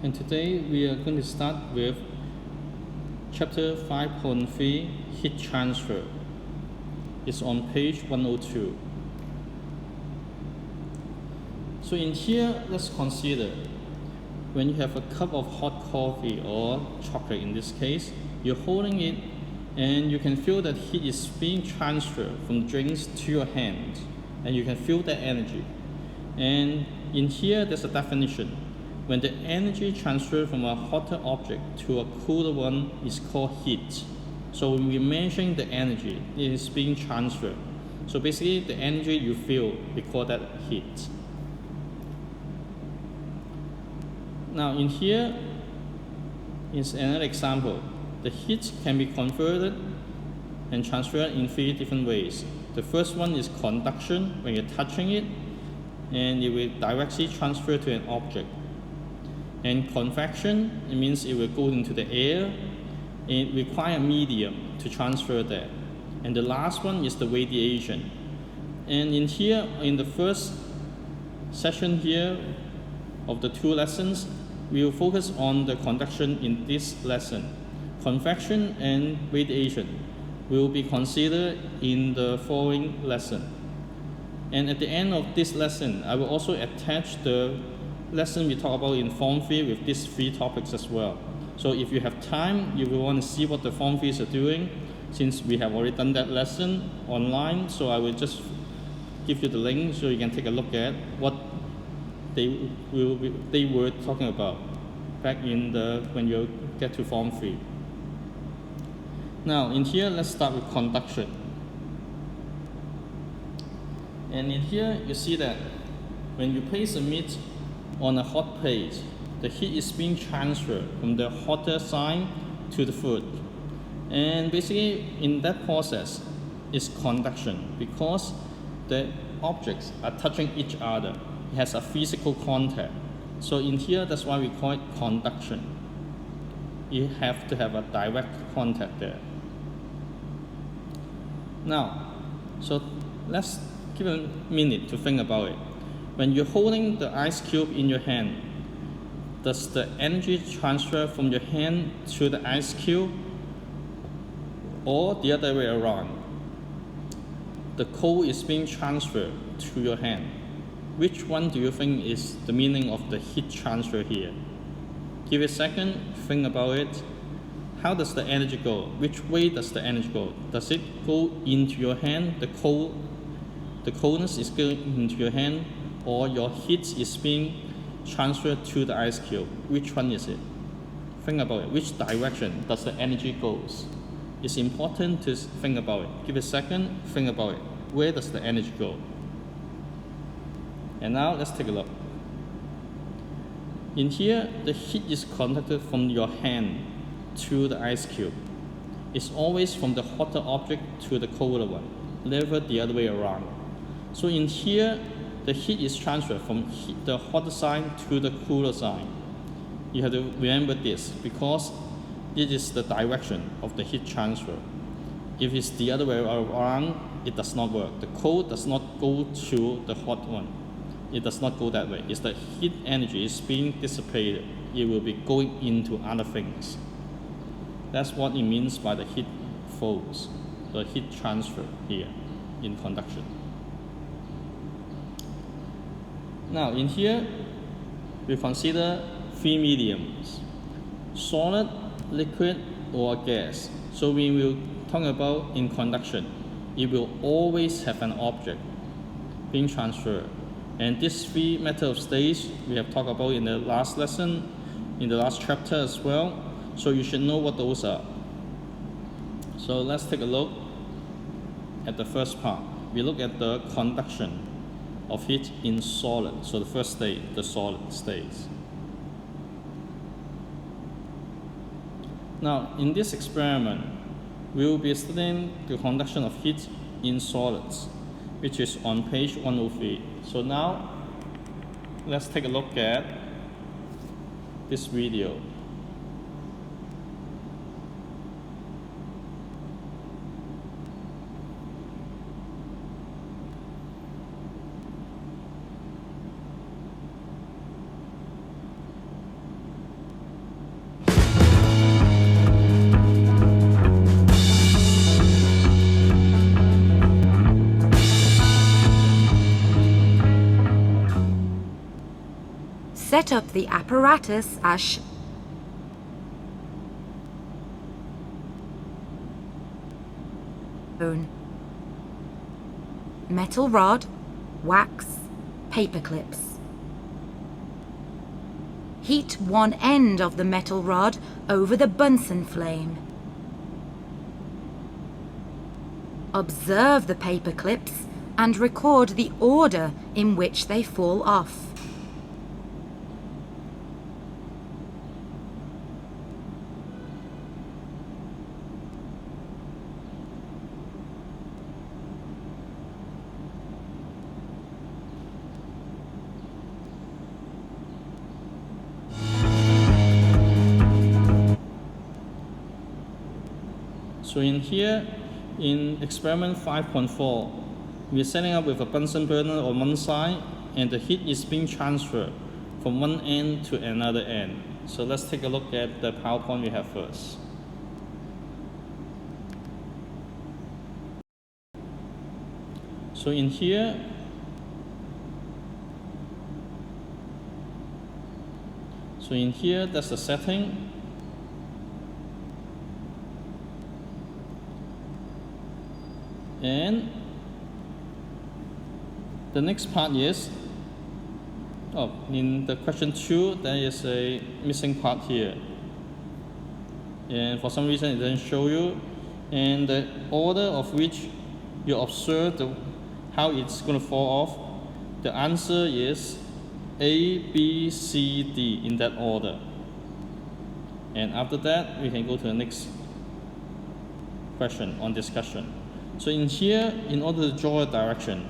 And today we are going to start with Chapter 5.3 Heat Transfer. It's on page 102. So in here, let's consider when you have a cup of hot coffee or chocolate in this case, you're holding it and you can feel that heat is being transferred from drinks to your hand, and you can feel that energy. And in here, there's a definition. When the energy transferred from a hotter object to a cooler one is called heat. So when we're measuring the energy, it is being transferred. So basically, the energy you feel, we call that heat. Now in here is another example. The heat can be converted and transferred in 3 different ways. The first one is conduction, when you're touching it, and it will directly transfer to an object. And convection, it means it will go into the air. It requires a medium to transfer that. And the last one is the radiation. And in here, in the first session here of the 2 lessons, we will focus on the conduction in this lesson. Convection and radiation will be considered in the following lesson. And at the end of this lesson, I will also attach the lesson we talk about in Form 3 with these 3 topics as well. So if you have time, you will want to see what the Form 3s are doing, since we have already done that lesson online. So I will just give you the link so you can take a look at what they were talking about back in when you get to Form 3. Now in here, let's start with conduction. And in here, you see that when you place a meat on a hot plate, the heat is being transferred from the hotter side to the food. And basically, in that process is conduction, because the objects are touching each other. It has a physical contact. So in here, that's why we call it conduction. You have to have a direct contact there. Now, so let's give a minute to think about it. When you're holding the ice cube in your hand, does the energy transfer from your hand to the ice cube, or the other way around? The cold is being transferred to your hand. Which one do you think is the meaning of the heat transfer here? Give it a second, think about it. How does the energy go? Which way does the energy go? Does it go into your hand? The coldness is going into your hand, or your heat is being transferred to the ice cube? Which one is it? Think about it. Which direction does the energy goes? It's important to think about it. Give it a second, think about it. Where does the energy go? And now let's take a look. In here, the heat is conducted from your hand to the ice cube. It's always from the hotter object to the colder one, never the other way around. So in here, the heat is transferred from the hotter side to the cooler side. You have to remember this, because it is the direction of the heat transfer. If it's the other way around, it does not work. The cold does not go to the hot one. It does not go that way. It's the heat energy is being dissipated. It will be going into other things. That's what it means by the heat flows, the heat transfer here in conduction. Now in here, we consider 3 mediums: solid, liquid, or gas. So we will talk about in conduction, it will always have an object being transferred. And these 3 methods of stage we have talked about in the last lesson, in the last chapter as well. So you should know what those are. So let's take a look at the first part. We look at the conduction of heat in solid. So the first stage, the solid stage. Now in this experiment, we will be studying the conduction of heat in solids, which is on page 103. So now let's take a look at this video. set up the apparatus as shown. Metal rod, wax, paper clips. Heat one end of the metal rod over the Bunsen flame. Observe the paper clips and record the order in which they fall off. So in here, in experiment 5.4, we are setting up with a Bunsen burner on one side, and the heat is being transferred from one end to another end. So let's take a look at the PowerPoint we have first. So in here, that's the setting. And the next part is, in the question 2, there is a missing part here. And for some reason it doesn't show you. And the order of which you observe how it's going to fall off, the answer is A, B, C, D in that order. And after that, we can go to the next question on discussion. So in here, in order to draw a direction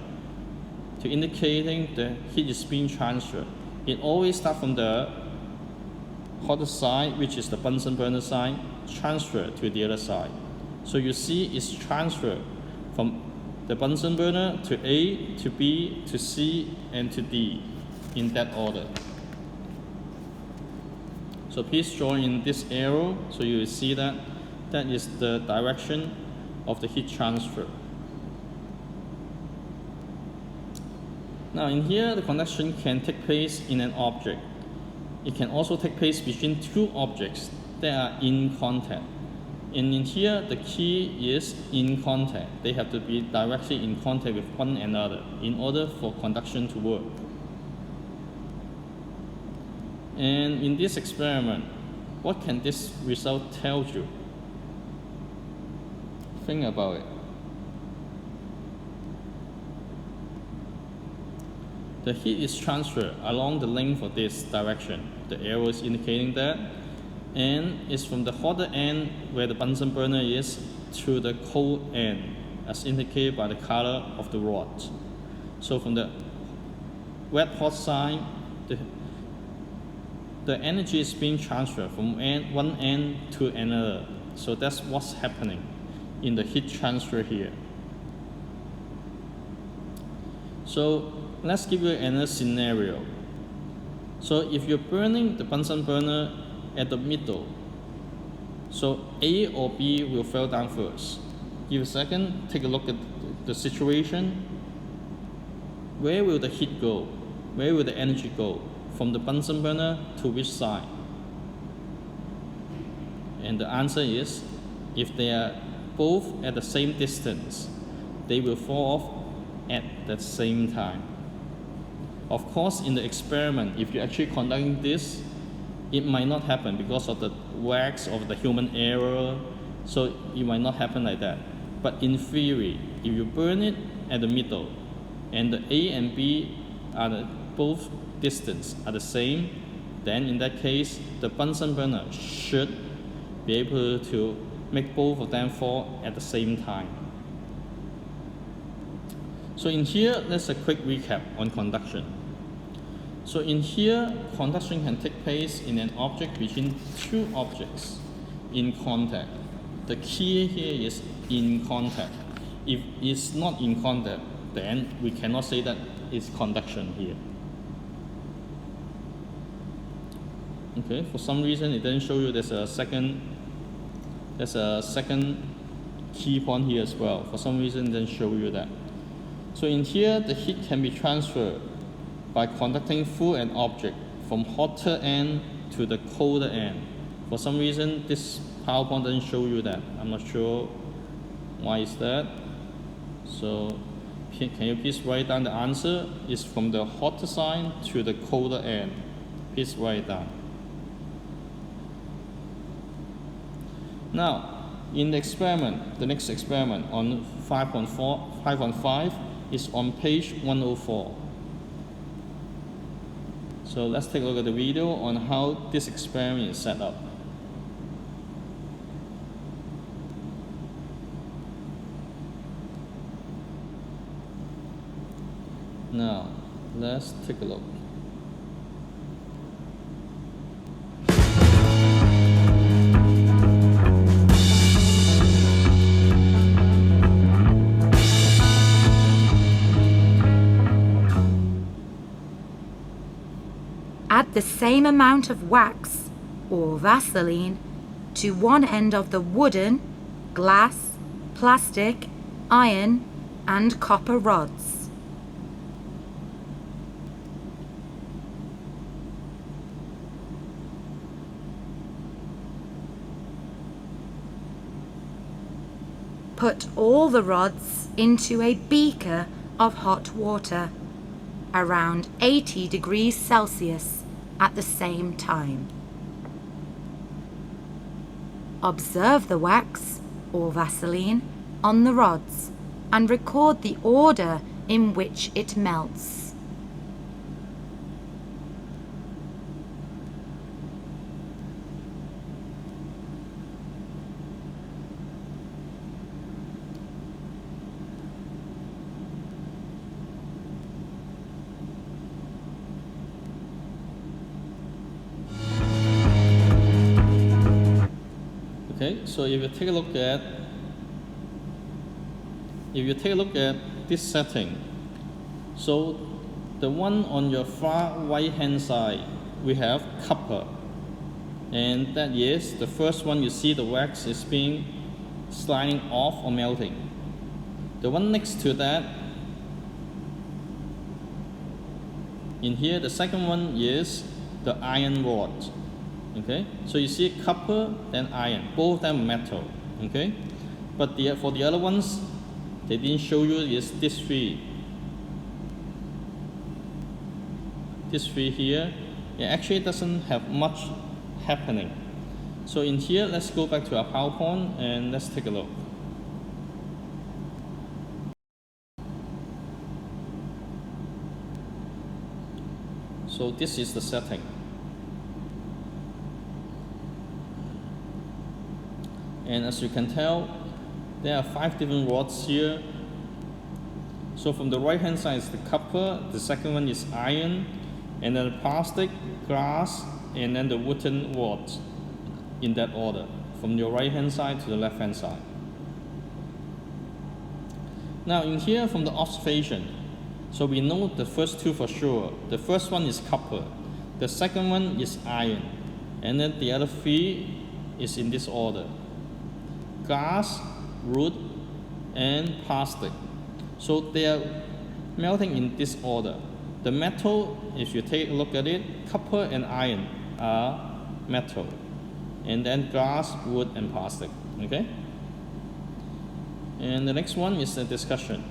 to indicating the heat is being transferred, it always starts from the hotter side, which is the Bunsen burner side, transfer to the other side. So you see it's transferred from the Bunsen burner to A, to B, to C, and to D in that order. So please draw in this arrow so you will see that that is the direction of the heat transfer. Now in here, the conduction can take place in an object. It can also take place between two objects that are in contact. And in here, the key is in contact. They have to be directly in contact with one another in order for conduction to work. And in this experiment, what can this result tell you? Think about it. The heat is transferred along the length of this direction. The arrow is indicating that. And it's from the hotter end where the Bunsen burner is to the cold end, as indicated by the color of the rod. So from the wet hot side, the energy is being transferred from one end to another. So that's what's happening in the heat transfer here. So let's give you another scenario. So if you're burning the Bunsen burner at the middle, so A or B will fall down first. Give a second, take a look at the situation. Where will the heat go? Where will the energy go? From the Bunsen burner to which side? And the answer is, if they are both at the same distance, they will fall off at the same time. Of course, in the experiment, if you're actually conducting this, it might not happen because of the wax of the human error, so it might not happen like that. But in theory, if you burn it at the middle, and the A and B are both distance are the same, then in that case, the Bunsen burner should be able to make both of them fall at the same time. So in here, there's a quick recap on conduction. So in here, conduction can take place in an object between two objects in contact. The key here is in contact. If it's not in contact, then we cannot say that it's conduction here. Okay, for some reason it didn't show you there's a second key point here as well. For some reason it didn't show you that. So in here, the heat can be transferred by conducting through an object from hotter end to the colder end. For some reason, this PowerPoint doesn't show you that. I'm not sure why is that. So can you please write down the answer? Is from the hotter side to the colder end. Please write it down. Now, in the experiment, the next experiment on 5.5 is on page 104. So let's take a look at the video on how this experiment is set up. Now, let's take a look. Add the same amount of wax or Vaseline to one end of the wooden, glass, plastic, iron, and copper rods. Put all the rods into a beaker of hot water, around 80 degrees Celsius at the same time. Observe the wax or Vaseline on the rods and record the order in which it melts. Okay, so if you take a look at this setting, so the one on your far right hand side, we have copper, and that is the first one. You see the wax is being sliding off or melting. The one next to that, in here, the second one is the iron rod. Okay, so you see copper and iron, both of them metal. Okay, but for the other ones, they didn't show you is this three. This three here, it actually doesn't have much happening. So in here, let's go back to our PowerPoint and let's take a look. So this is the setting. And as you can tell, there are 5 different rods here. So from the right hand side is the copper, the second one is iron, and then the plastic, glass, and then the wooden rods, in that order, from your right hand side to the left hand side. Now in here, from the observation, so we know the first two for sure. The first one is copper, the second one is iron, and then the other 3 is in this order: glass, wood, and plastic. So they are melting in this order. The metal, if you take a look at it, copper and iron are metal, and then glass, wood, and plastic. Okay? And the next one is the discussion.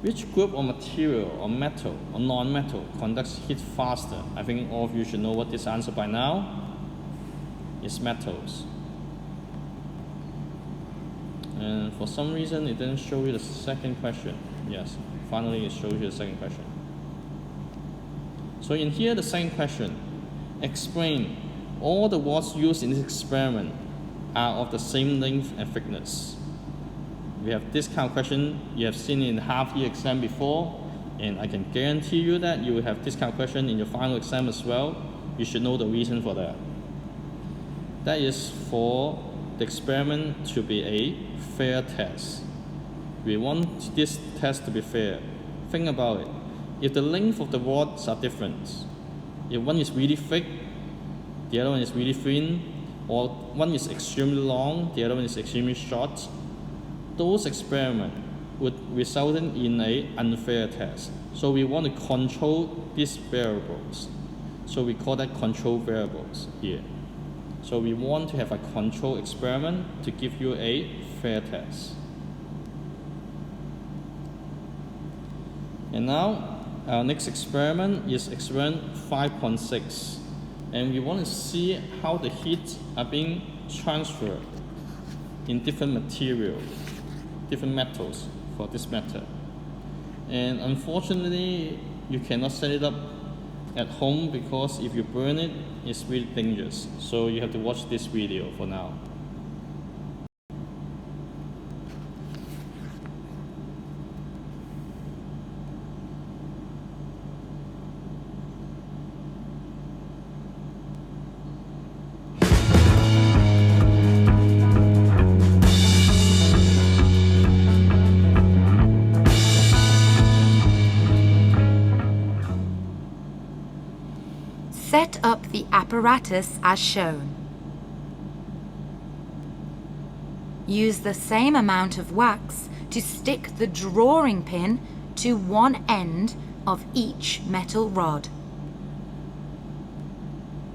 Which group of material or metal or non-metal conducts heat faster? I think all of you should know what this answer by now. It's metals. And for some reason, it didn't show you the second question. Yes, finally it shows you the second question. So in here, the second question: explain all the rods used in this experiment are of the same length and thickness. We have this kind of question you have seen in the half-year exam before, and I can guarantee you that you will have this kind of question in your final exam as well. You should know the reason for that. That is for the experiment to be a fair test. We want this test to be fair. Think about it. If the length of the rods are different, if one is really thick, the other one is really thin, or one is extremely long, the other one is extremely short, those experiments would result in an unfair test. So we want to control these variables. So we call that control variables here. So we want to have a control experiment to give you a fair test. And now our next experiment is experiment 5.6, and we want to see how the heat are being transferred in different materials, different metals for this method. And unfortunately, you cannot set it up at home because if you burn it, it's really dangerous. So you have to watch this video for now. Set up the apparatus as shown. Use the same amount of wax to stick the drawing pin to one end of each metal rod.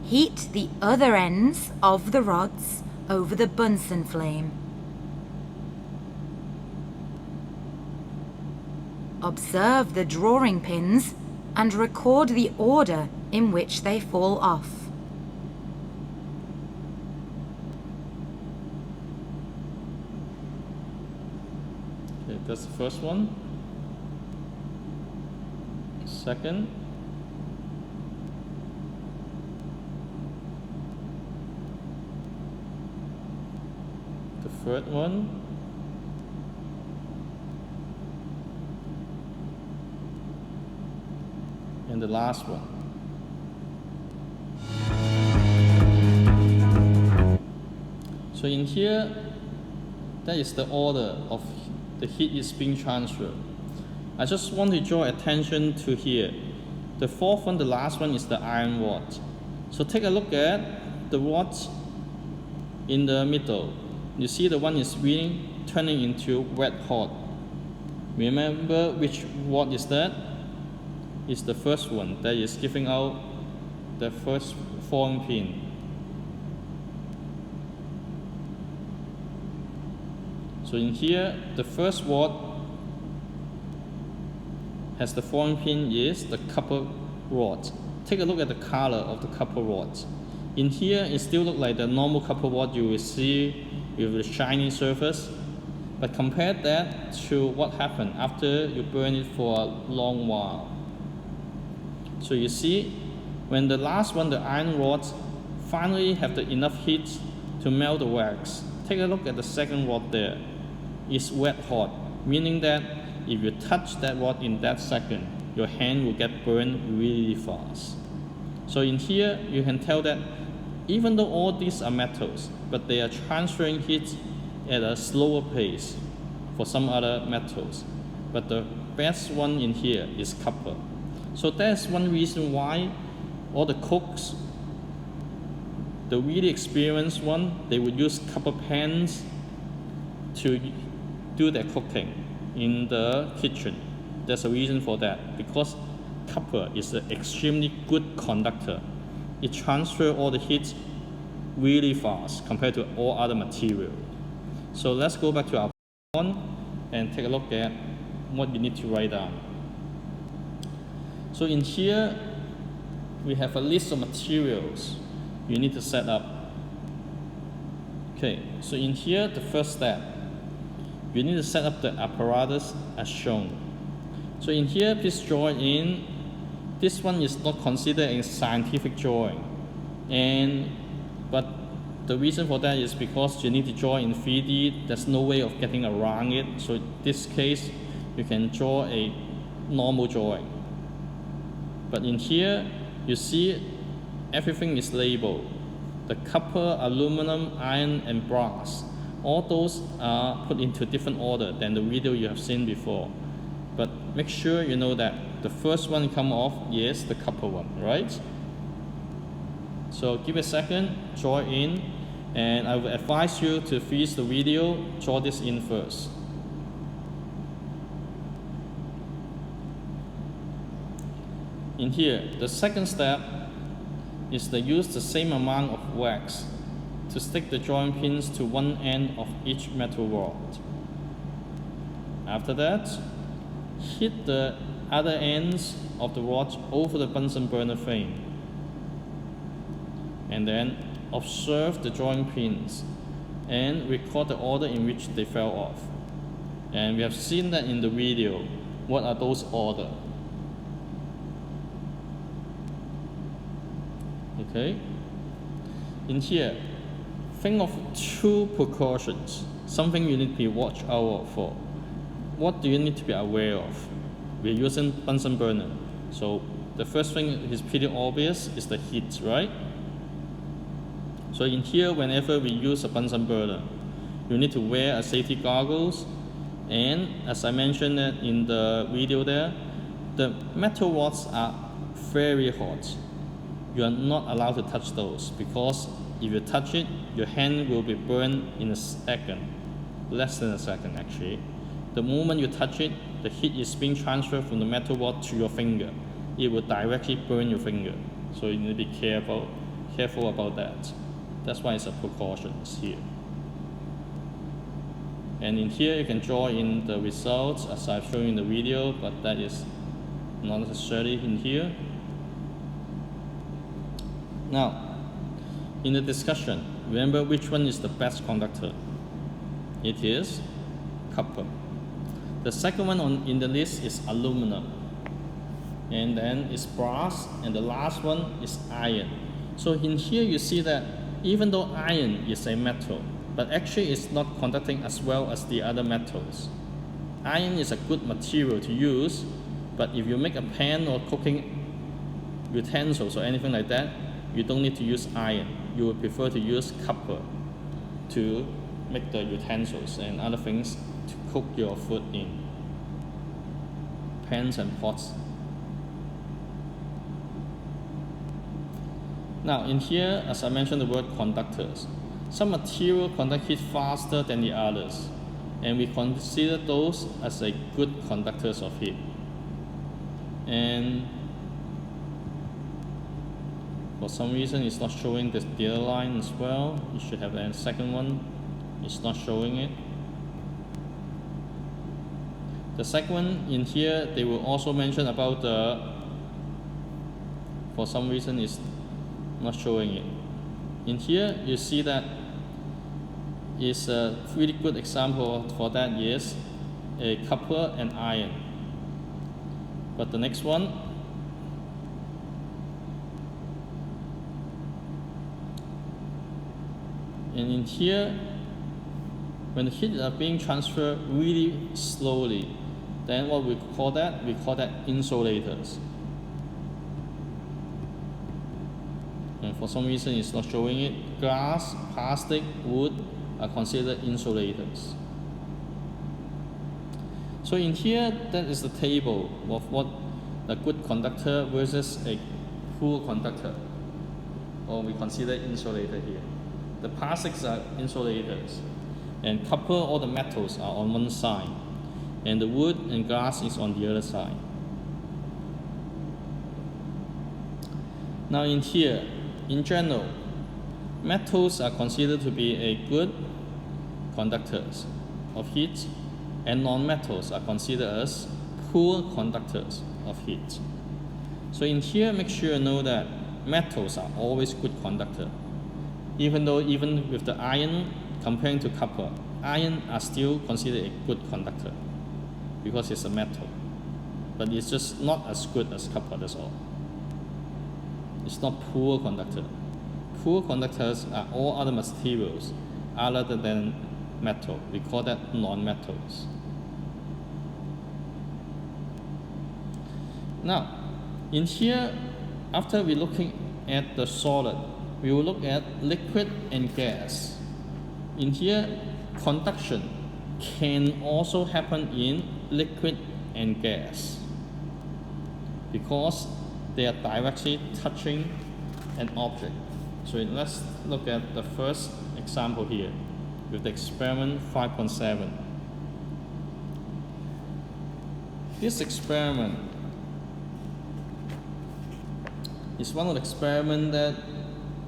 Heat the other ends of the rods over the Bunsen flame. Observe the drawing pins and record the order in which they fall off. Okay, that's the first one. Second. The third one. And the last one. So in here, that is the order of the heat is being transferred. I just want to draw attention to here. The fourth one, the last one, is the iron rod. So take a look at the rods in the middle. You see the one is really turning into red hot. Remember which rod is that? It's the first one that is giving out the first foreign pin. So in here, the first rod has the foreign pin is the copper rod. Take a look at the color of the copper rod. In here, it still looks like the normal copper rod you will see with the shiny surface. But compare that to what happened after you burn it for a long while. So you see, when the last one, the iron rods, finally have enough heat to melt the wax. Take a look at the second rod there. It's red hot, meaning that if you touch that rod in that second, your hand will get burned really fast. So in here, you can tell that even though all these are metals, but they are transferring heat at a slower pace for some other metals. But the best one in here is copper. So that's one reason why all the cooks, the really experienced one, they would use copper pans to do their cooking in the kitchen. There's a reason for that, because copper is an extremely good conductor. It transfers all the heat really fast compared to all other material. So let's go back to our one and take a look at what you need to write down. So in here, we have a list of materials you need to set up. Okay, so in here, the first step, you need to set up the apparatus as shown. So in here, please draw in. This one is not considered a scientific drawing, but the reason for that is because you need to draw in 3D. There's no way of getting around it. So in this case, you can draw a normal drawing. But in here, you see everything is labeled. The copper, aluminum, iron, and brass. All those are put into different order than the video you have seen before. But make sure you know that the first one come off is the copper one, right? So give it a second, draw in, and I would advise you to freeze the video, draw this in first. In here, the second step, is they use the same amount of wax to stick the joint pins to one end of each metal rod. After that, hit the other ends of the rods over the Bunsen burner frame, and then observe the joint pins and record the order in which they fell off. And we have seen that in the video. What are those orders? Okay. In here, think of two precautions, something you need to be watch out for. What do you need to be aware of? We're using Bunsen burner, so the first thing is pretty obvious is the heat, right? So in here, whenever we use a Bunsen burner, you need to wear a safety goggles, and as I mentioned in the video there, the metal rods are very hot. You are not allowed to touch those, because if you touch it, your hand will be burned in a second, less than a second actually. The moment you touch it, the heat is being transferred from the metal rod to your finger. It will directly burn your finger, so you need to be careful about that. That's why it's a precaution here. And in here you can draw in the results as I've shown in the video, but that is not necessarily in here. Now, in the discussion, remember which one is the best conductor? It is copper. The second one in the list is aluminum, and then it's brass, and the last one is iron. So in here you see that even though iron is a metal, but actually it's not conducting as well as the other metals. Iron is a good material to use, but if you make a pan or cooking utensils or anything like that, you don't need to use iron. You would prefer to use copper to make the utensils and other things to cook your food in, pans and pots. Now in here, as I mentioned the word conductors, some material conduct heat faster than the others, and we consider those as a good conductors of heat. And for some reason it's not showing this data line as well. You should have a second one. It's not showing it. The second one in here, they will also mention about the, for some reason it's not showing it. In here you see that is a really good example for that is a copper and iron. But the next one, and in here, when the heat are being transferred really slowly, then what we call that? We call that insulators. And for some reason it's not showing it. Glass, plastic, wood are considered insulators. So in here, that is the table of what a good conductor versus a poor conductor, or we consider insulator here. The plastics are insulators, and copper, all the metals are on one side, and the wood and glass is on the other side. Now in here, in general, metals are considered to be a good conductors of heat, and non-metals are considered as poor conductors of heat. So in here, make sure you know that metals are always good conductor. Even with the iron, comparing to copper, iron are still considered a good conductor because it's a metal, but it's just not as good as copper, that's all. It's not poor conductor. Poor conductors are all other materials other than metal. We call that non-metals. Now, in here, after we're looking at the solid, we will look at liquid and gas. In here, conduction can also happen in liquid and gas because they are directly touching an object. So let's look at the first example here with the experiment 5.7. This experiment It's one of the experiments that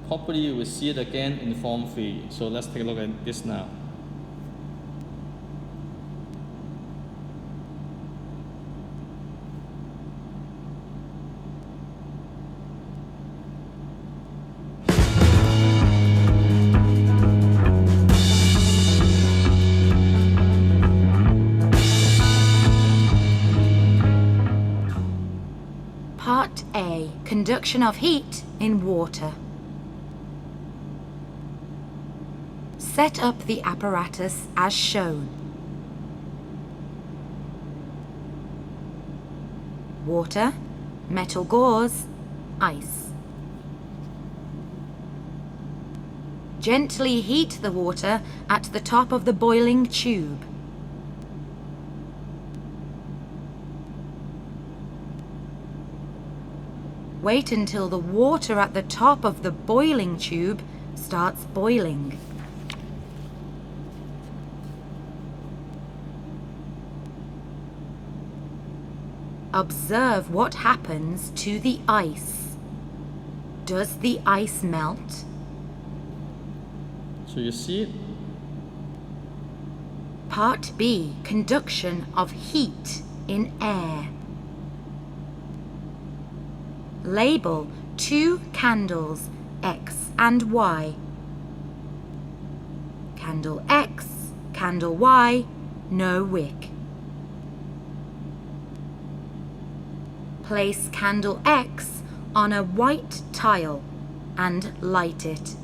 probably you will see it again in Form 3. So let's take a look at this now. Part A. Conduction of heat in water. Set up the apparatus as shown. Water, metal gauze, ice. Gently heat the water at the top of the boiling tube. Wait until the water at the top of the boiling tube starts boiling. Observe what happens to the ice. Does the ice melt? So you see it? Part B. Conduction of heat in air. Label 2 candles, X and Y. Candle X, candle Y, no wick. Place candle X on a white tile and light it.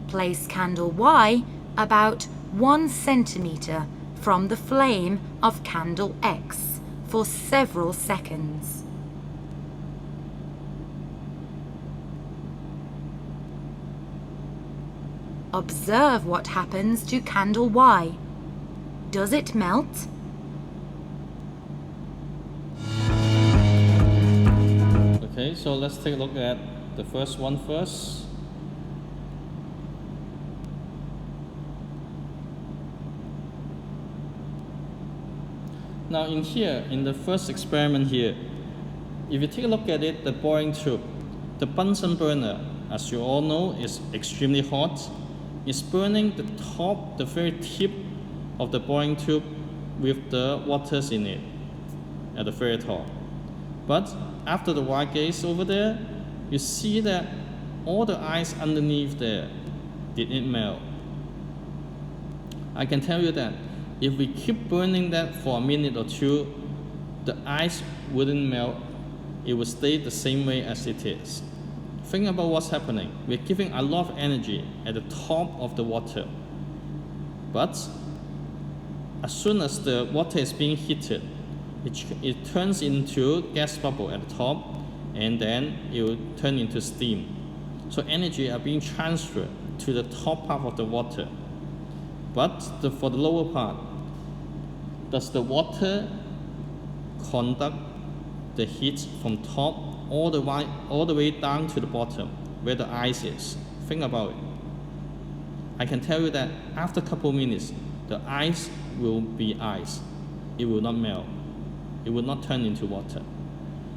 Place candle Y about 1 centimeter from the flame of candle X for several seconds. Observe what happens to candle Y. Does it melt? Okay, so let's take a look at the first one first. Now in here, in the first experiment here, if you take a look at it, the boiling tube, the Bunsen burner, as you all know, is extremely hot. It's burning the top, the very tip of the boiling tube with the waters in it at the very top. But after the white gaze over there, you see that all the ice underneath there didn't melt. I can tell you that if we keep burning that for a minute or two, the ice wouldn't melt. It would stay the same way as it is. Think about what's happening. We're giving a lot of energy at the top of the water. But as soon as the water is being heated, it turns into gas bubble at the top, and then it will turn into steam. So energy are being transferred to the top part of the water. But for the lower part, does the water conduct the heat from top all the way down to the bottom where the ice is? Think about it. I can tell you that after a couple of minutes, the ice will be ice. It will not melt. It will not turn into water.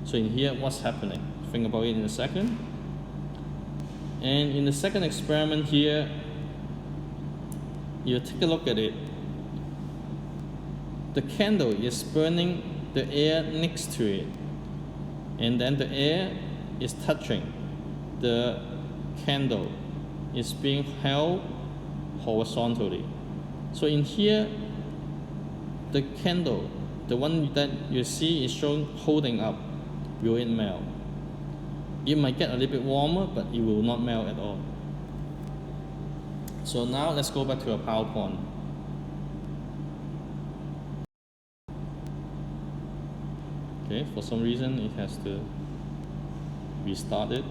So in here, what's happening? Think about it in a second. And in the second experiment here, you take a look at it. The candle is burning the air next to it, and then the air is touching the candle. It's being held horizontally. So in here, the candle, the one that you see is shown holding up, will it melt? It might get a little bit warmer, but it will not melt at all. So now let's go back to our PowerPoint. Okay, for some reason it has to restart it.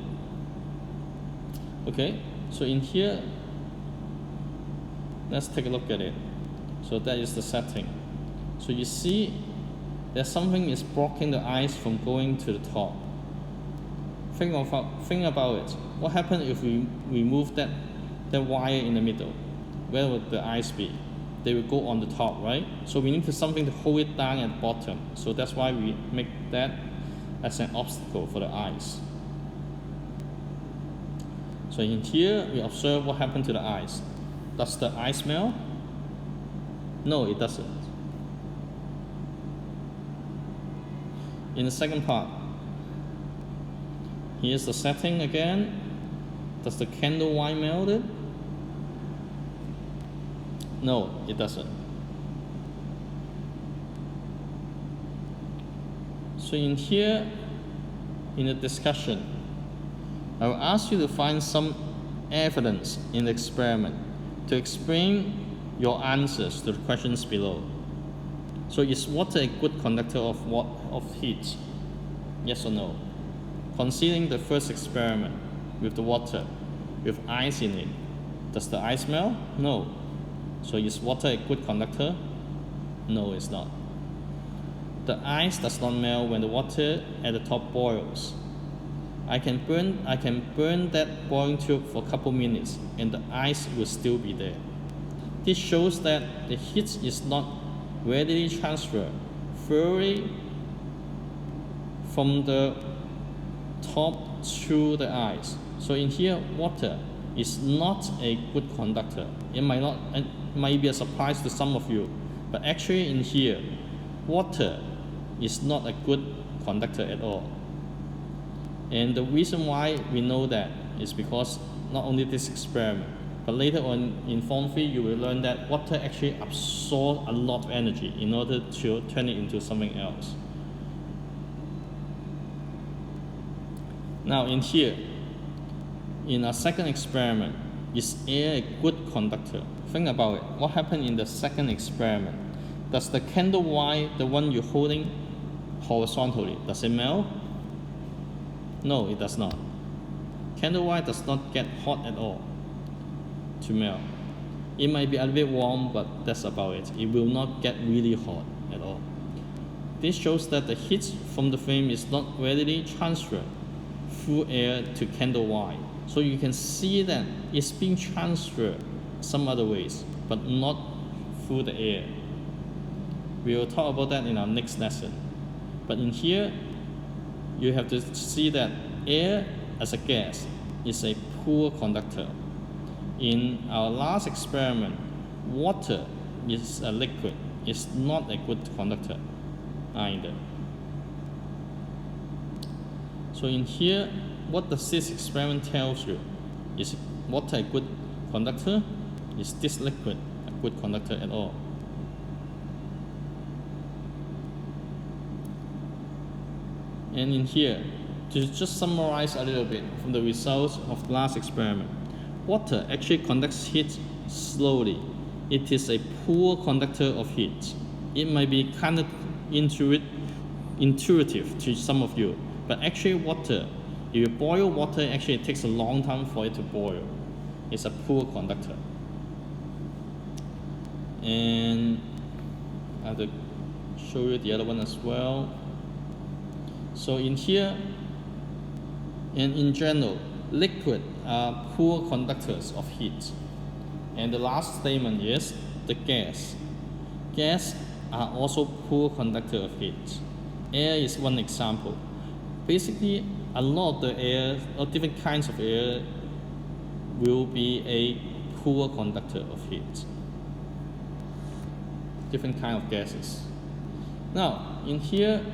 Okay, so in here, let's take a look at it. So that is the setting. So you see that something is blocking the ice from going to the top. Think about it. What happens if we remove that wire in the middle? Where would the ice be? they will go on the top, right? So we need something to hold it down at the bottom. So that's why we make that as an obstacle for the ice. So in here, we observe what happened to the ice. Does the ice melt? No, it doesn't. In the second part, here's the setting again. Does the candle white melt it? No, it doesn't. So in here, in the discussion, I will ask you to find some evidence in the experiment to explain your answers to the questions below. So is water a good conductor of heat? Yes or no? Considering the first experiment with the water, with ice in it, does the ice melt? No. So is water a good conductor? No, it's not. The ice does not melt when the water at the top boils. I can burn that boiling tube for a couple minutes and the ice will still be there. This shows that the heat is not readily transferred thoroughly from the top through the ice. So in here, water is not a good conductor. It might be a surprise to some of you, but actually in here, water is not a good conductor at all. And the reason why we know that is because not only this experiment, but later on in Form 3, you will learn that water actually absorbs a lot of energy in order to turn it into something else. Now in here, in our second experiment, is air a good conductor? Think about it. What happened in the second experiment? Does the candle wire, the one you're holding horizontally, does it melt? No, it does not. Candle wire does not get hot at all to melt. It might be a little bit warm, but that's about it. It will not get really hot at all. This shows that the heat from the flame is not readily transferred through air to candle wire. So you can see that it's being transferred some other ways, but not through the air. We will talk about that in our next lesson. But in here, you have to see that air as a gas is a poor conductor. In our last experiment, water is a liquid. It's not a good conductor either. So in here, what does this experiment tells you? Is water a good conductor? Is this liquid a good conductor at all? And in here, to just summarize a little bit from the results of the last experiment, water actually conducts heat slowly. It is a poor conductor of heat. It might be kind of intuitive to some of you, but actually water, if you boil water, actually it takes a long time for it to boil. It's a poor conductor. And I have to show you the other one as well. So in here, and in general, liquid are poor conductors of heat. And the last statement is the gas. Gas are also poor conductor of heat. Air is one example. Basically, a lot of the air, or different kinds of air, will be a poor conductor of heat. Different kind of gases. Now, in here,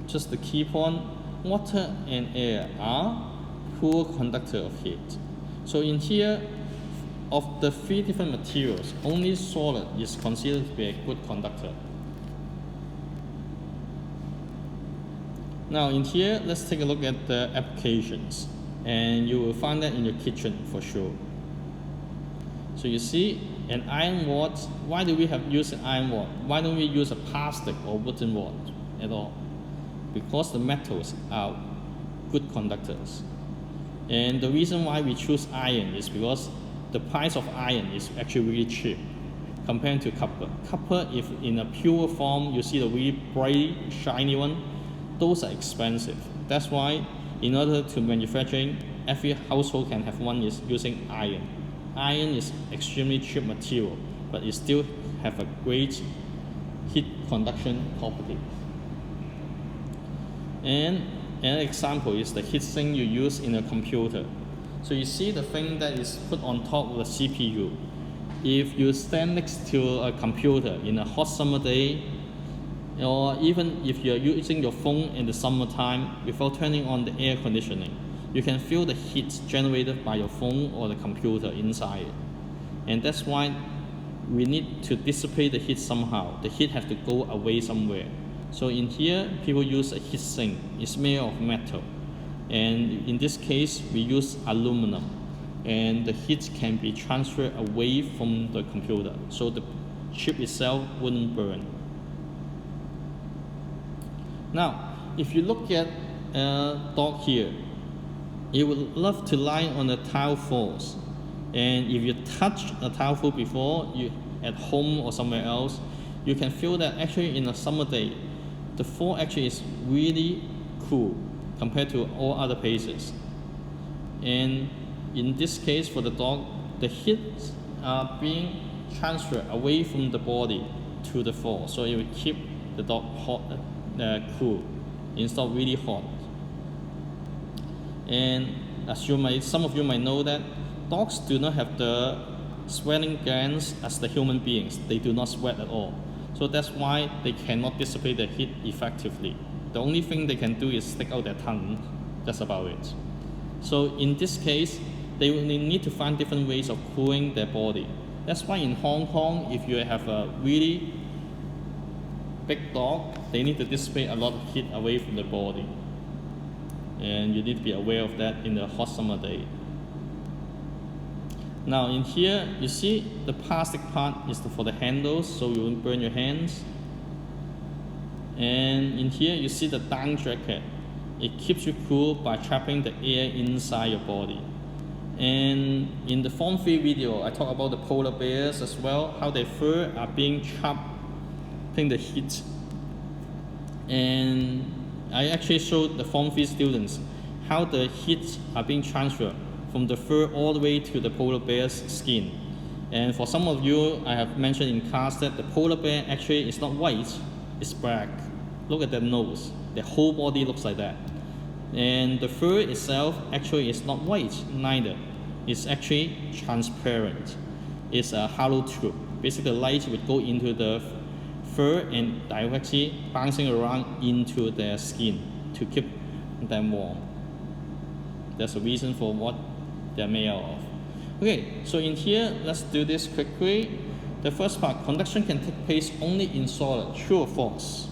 just the key point, water and air are poor conductor of heat. So in here, of the three different materials, only solid is considered to be a good conductor. Now in here, let's take a look at the applications, and you will find that in your kitchen for sure. So you see, an iron rod, why do we use an iron rod? Why don't we use a plastic or wooden rod at all? Because the metals are good conductors. And the reason why we choose iron is because the price of iron is actually really cheap compared to copper. Copper, if in a pure form, you see the really bright, shiny one, those are expensive. That's why in order to manufacturing, every household can have one is using iron. Iron is extremely cheap material, but but it still have a great heat conduction property. And an example is the heatsink you use in a computer. So you see the thing that is put on top of the CPU. If you stand next to a computer in a hot summer day, or even if you're using your phone in the summertime without turning on the air conditioning, you can feel the heat generated by your phone or the computer inside it. And that's why we need to dissipate the heat somehow. The heat has to go away somewhere. So in here, people use a heat sink. It's made of metal. And in this case, we use aluminum. And the heat can be transferred away from the computer, so the chip itself wouldn't burn. Now, if you look at a dog here, it would love to lie on the tile floors. And if you touch a tile floor before, at home or somewhere else, you can feel that actually in a summer day, the floor actually is really cool compared to all other places. And in this case, for the dog, the heat are being transferred away from the body to the floor, so it will keep the dog hot, cool, instead of really hot. And as some of you might know that dogs do not have the sweating glands as the human beings. They do not sweat at all. So that's why they cannot dissipate the heat effectively. The only thing they can do is stick out their tongue. That's about it. So in this case, they will need to find different ways of cooling their body. That's why in Hong Kong, if you have a really big dog, they need to dissipate a lot of heat away from the body. And you need to be aware of that in the hot summer day. Now in here, you see the plastic part is for the handles, so you won't burn your hands. And in here, you see the down jacket. It keeps you cool by trapping the air inside your body. And in the Form 3 video, I talk about the polar bears as well, how their fur are being trapping the heat. And I actually showed the Form 3 students how the heat are being transferred from the fur all the way to the polar bear's skin. And for some of you, I have mentioned in class that the polar bear actually is not white, it's black. Look at their nose, their whole body looks like that. And the fur itself actually is not white neither. It's actually transparent. It's a hollow tube. Basically, the light would go into the fur and directly bouncing around into their skin to keep them warm. That's the reason for what they're made out of. Okay, so in here, let's do this quickly. The first part, conduction can take place only in solid. True or false?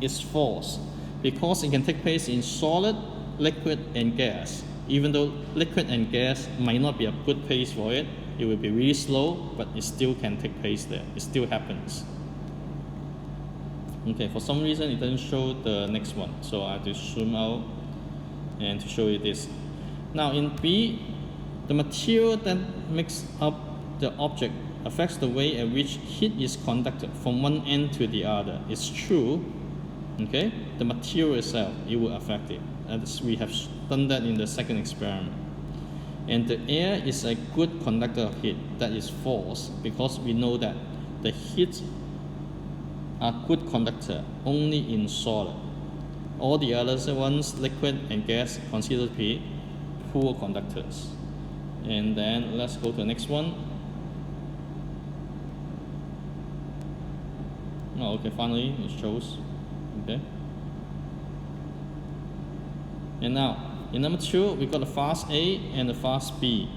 It's false, because it can take place in solid, liquid, and gas. Even though liquid and gas might not be a good place for it, it will be really slow, but it still can take place there. It still happens. Okay, for some reason it doesn't show the next one, so I have to zoom out and to show you this. Now in B, the material that makes up the object affects the way at which heat is conducted from one end to the other. It's true. Okay, the material itself, it will affect it. As we have done that in the second experiment. And the air is a good conductor of heat. That is false, because we know that the heat are good conductor only in solid. All the other ones, liquid and gas, considered to be poor conductors. And then let's go to the next one. Oh, okay, finally it shows. Okay. And now, in number 2, we got the fast A and the fast B.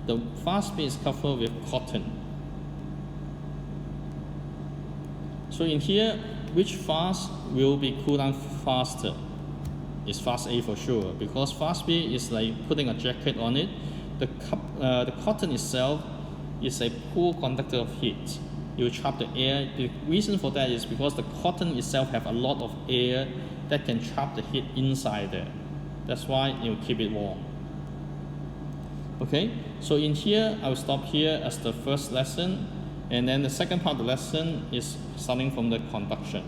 The fast B is covered with cotton. So in here, which fast will be cooled down faster? It's fast A for sure, because fast B is like putting a jacket on it. The cotton itself is a poor conductor of heat. It will trap the air. The reason for that is because the cotton itself have a lot of air that can trap the heat inside there. That's why it will keep it warm. Okay, so in here, I will stop here as the first lesson. And then the second part of the lesson is starting from the conduction.